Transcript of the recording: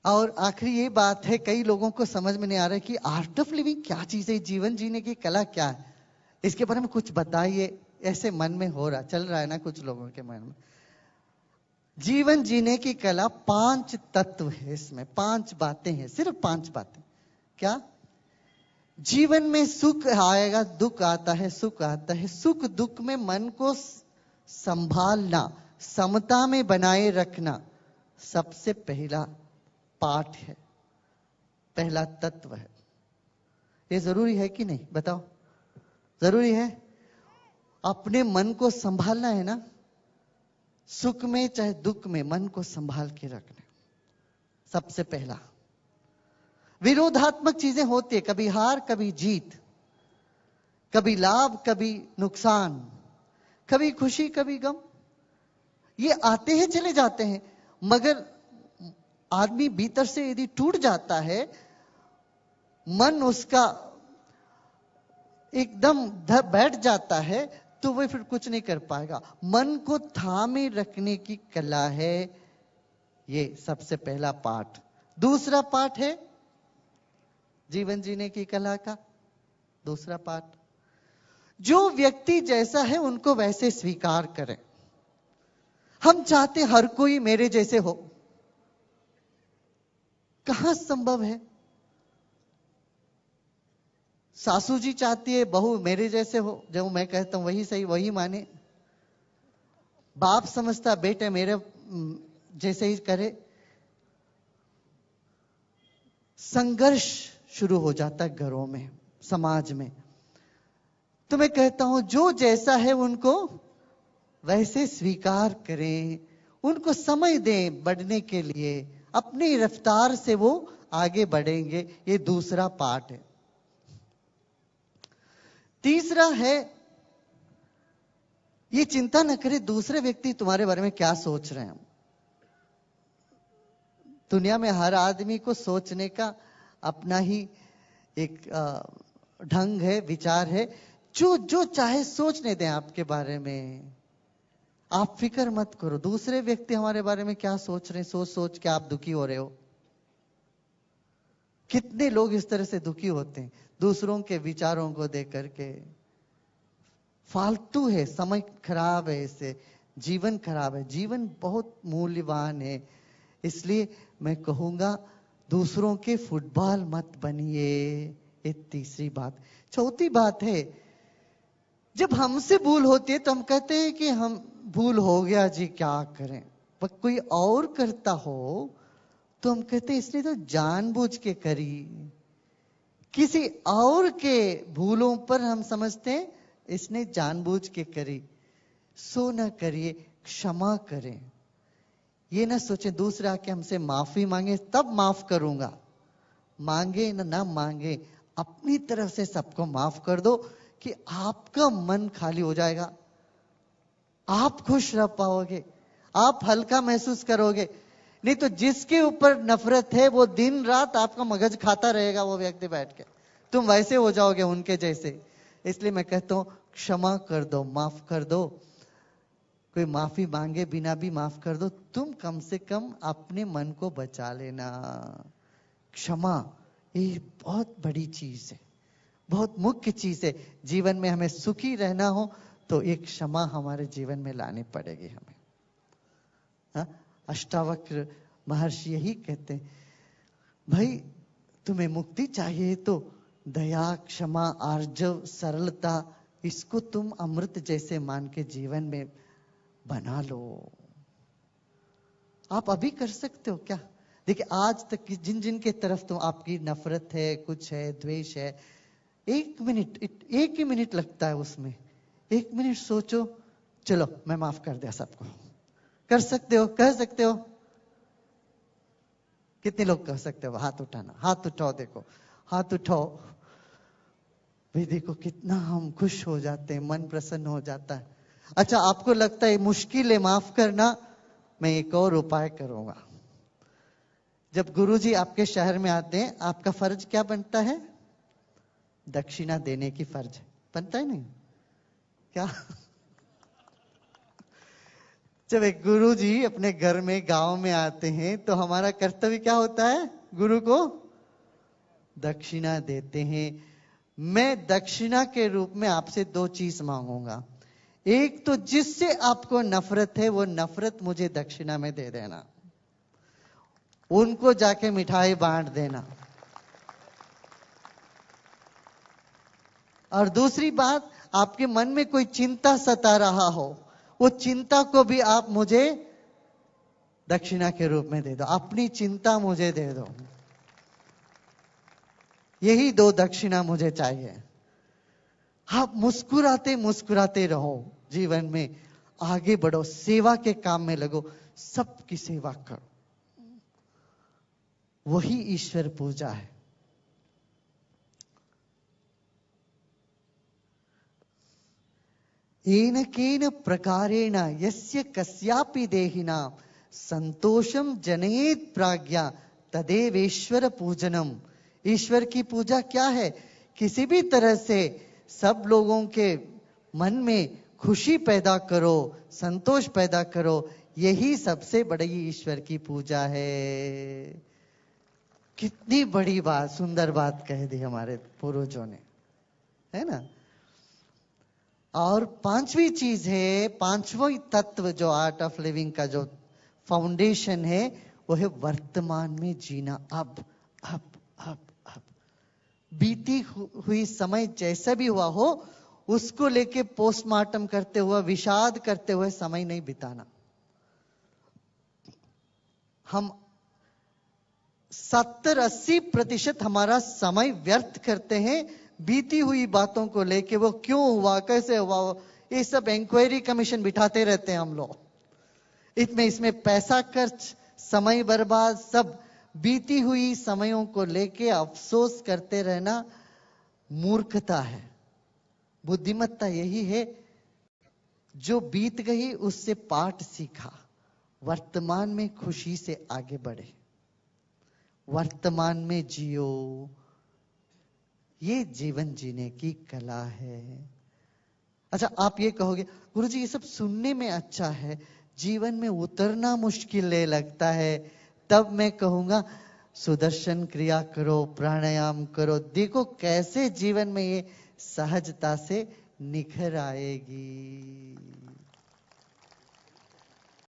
और आखिरी ये बात है, कई लोगों को समझ में नहीं आ रहा है कि आर्ट ऑफ लिविंग क्या चीज है, जीवन जीने की कला क्या है, इसके बारे में कुछ बताइए। ऐसे मन में हो रहा, चल रहा है ना कुछ लोगों के मन में। जीवन जीने की कला 5 तत्व है, इसमें 5 बातें हैं, सिर्फ 5 बातें। क्या? जीवन में सुख आएगा, दुख आता है, सुख आता है। सुख दुख में मन को संभालना, समता में बनाए रखना सबसे पहला पाठ है, पहला तत्व है। ये जरूरी है कि नहीं, बताओ? जरूरी है। अपने मन को संभालना है ना, सुख में चाहे दुख में मन को संभाल के रखना सबसे पहला। विरोधात्मक चीजें होती है, कभी हार कभी जीत, कभी लाभ कभी नुकसान, कभी खुशी कभी गम, ये आते हैं चले जाते हैं। मगर आदमी भीतर से यदि टूट जाता है, मन उसका एकदम बैठ जाता है, तो वह फिर कुछ नहीं कर पाएगा। मन को थामे रखने की कला है ये सबसे पहला पाठ। दूसरा पाठ है जीवन जीने की कला का दूसरा पाठ, जो व्यक्ति जैसा है उनको वैसे स्वीकार करें। हम चाहते हर कोई मेरे जैसे हो, कहां संभव है? सासू जी चाहती है बहू मेरे जैसे हो, जो मैं कहता हूं वही सही वही माने। बाप समझता बेटे मेरे जैसे ही करे। संघर्ष शुरू हो जाता है घरों में, समाज में। तो मैं कहता हूं जो जैसा है उनको वैसे स्वीकार करें, उनको समय दें बढ़ने के लिए, अपनी रफ्तार से वो आगे बढ़ेंगे। ये दूसरा पार्ट है। तीसरा है, ये चिंता न करे दूसरे व्यक्ति तुम्हारे बारे में क्या सोच रहे हैं। दुनिया में हर आदमी को सोचने का अपना ही एक ढंग है, विचार है। जो जो चाहे सोचने दें आपके बारे में, आप फिक्र मत करो दूसरे व्यक्ति हमारे बारे में क्या सोच रहे हैं। सोच सोच के आप दुखी हो रहे हो। कितने लोग इस तरह से दुखी होते हैं दूसरों के विचारों को देख करके। फालतू है, समय खराब है, इससे जीवन खराब है। जीवन बहुत मूल्यवान है, इसलिए मैं कहूंगा दूसरों के फुटबॉल मत बनिए। ये तीसरी बात। चौथी बात है, जब हमसे भूल होती है तो हम कहते हैं कि हम भूल हो गया जी क्या करें। पर कोई और करता हो तो हम कहते हैं इसने तो जानबूझ के करी। किसी और के भूलों पर हम समझते हैं इसने जानबूझ के करी। सो न करिए, क्षमा करें। ये ना सोचे दूसरा के हमसे माफी मांगे तब माफ करूंगा। मांगे ना मांगे, अपनी तरफ से सबको माफ कर दो कि आपका मन खाली हो जाएगा, आप खुश रह पाओगे, आप हल्का महसूस करोगे। नहीं तो जिसके ऊपर नफरत है वो दिन रात आपका मगज खाता रहेगा, वो व्यक्ति बैठ के, तुम वैसे हो जाओगे उनके जैसे। इसलिए मैं कहता हूं क्षमा कर दो, माफ कर दो। कोई माफी मांगे बिना भी माफ कर दो, तुम कम से कम अपने मन को बचा लेना। क्षमा ये बहुत बड़ी चीज है, बहुत मुख्य चीज है। जीवन में हमें सुखी रहना हो तो एक क्षमा हमारे जीवन में लानी पड़ेगी हमें। हा? अष्टावक्र महर्षि यही कहते हैं, भाई तुम्हें मुक्ति चाहिए तो दया, क्षमा, आर्जव, सरलता, इसको तुम अमृत जैसे मान के जीवन में बना लो। आप अभी कर सकते हो क्या? देखिए आज तक जिन जिन के तरफ तो आपकी नफरत है, कुछ है, द्वेष है, एक ही मिनट लगता है उसमें। 1 मिनट सोचो, चलो मैं माफ कर दिया सबको। कर सकते हो? कह सकते हो? कितने लोग कह सकते हो? हाथ उठाना, हाथ उठाओ, देखो हाथ उठाओ भाई। देखो कितना हम खुश हो जाते हैं, मन प्रसन्न हो जाता है। अच्छा आपको लगता है मुश्किल है माफ करना, मैं एक और उपाय करूंगा। जब गुरुजी आपके शहर में आते हैं, आपका फर्ज क्या बनता है? दक्षिणा देने की फर्ज बनता है नहीं क्या? जब एक गुरु जी अपने घर में गांव में आते हैं तो हमारा कर्तव्य क्या होता है? गुरु को दक्षिणा देते हैं। मैं दक्षिणा के रूप में आपसे 2 चीज मांगूंगा। एक तो जिससे आपको नफरत है वो नफरत मुझे दक्षिणा में दे देना, उनको जाके मिठाई बांट देना। और दूसरी बात, आपके मन में कोई चिंता सता रहा हो, वो चिंता को भी आप मुझे दक्षिणा के रूप में दे दो। अपनी चिंता मुझे दे दो। यही 2 दक्षिणा मुझे चाहिए। आप मुस्कुराते मुस्कुराते रहो, जीवन में आगे बढ़ो, सेवा के काम में लगो, सबकी सेवा करो। वही ईश्वर पूजा है। येन केन प्रकारेण यस्य कस्यापि देहिना संतोषम जनयेत प्राज्ञा तदेवेश्वर पूजनम। ईश्वर की पूजा क्या है? किसी भी तरह से सब लोगों के मन में खुशी पैदा करो, संतोष पैदा करो, यही सबसे बड़ी ईश्वर की पूजा है। कितनी बड़ी बात, सुंदर बात कह दी हमारे पूर्वजों ने, है ना। और 5वीं चीज है, 5वां तत्व जो आर्ट ऑफ लिविंग का जो फाउंडेशन है, वो है वर्तमान में जीना। अब अब अब अब बीती हुई समय जैसा भी हुआ हो, उसको लेके पोस्टमार्टम करते हुए, विषाद करते हुए समय नहीं बिताना। हम 70-80% हमारा समय व्यर्थ करते हैं बीती हुई बातों को लेके। वो क्यों हुआ, कैसे हुआ, ये सब इंक्वायरी कमीशन बिठाते रहते हैं हम लोग। इसमें पैसा खर्च, समय बर्बाद, सब बीती हुई समयों को लेके अफसोस करते रहना मूर्खता है। बुद्धिमत्ता यही है, जो बीत गई उससे पाठ सीखा, वर्तमान में खुशी से आगे बढ़े, वर्तमान में जियो। ये जीवन जीने की कला है। अच्छा, आप ये कहोगे गुरुजी ये सब सुनने में अच्छा है, जीवन में उतरना मुश्किल लगता है। तब मैं कहूंगा सुदर्शन क्रिया करो, प्राणायाम करो, देखो कैसे जीवन में ये सहजता से निखर आएगी।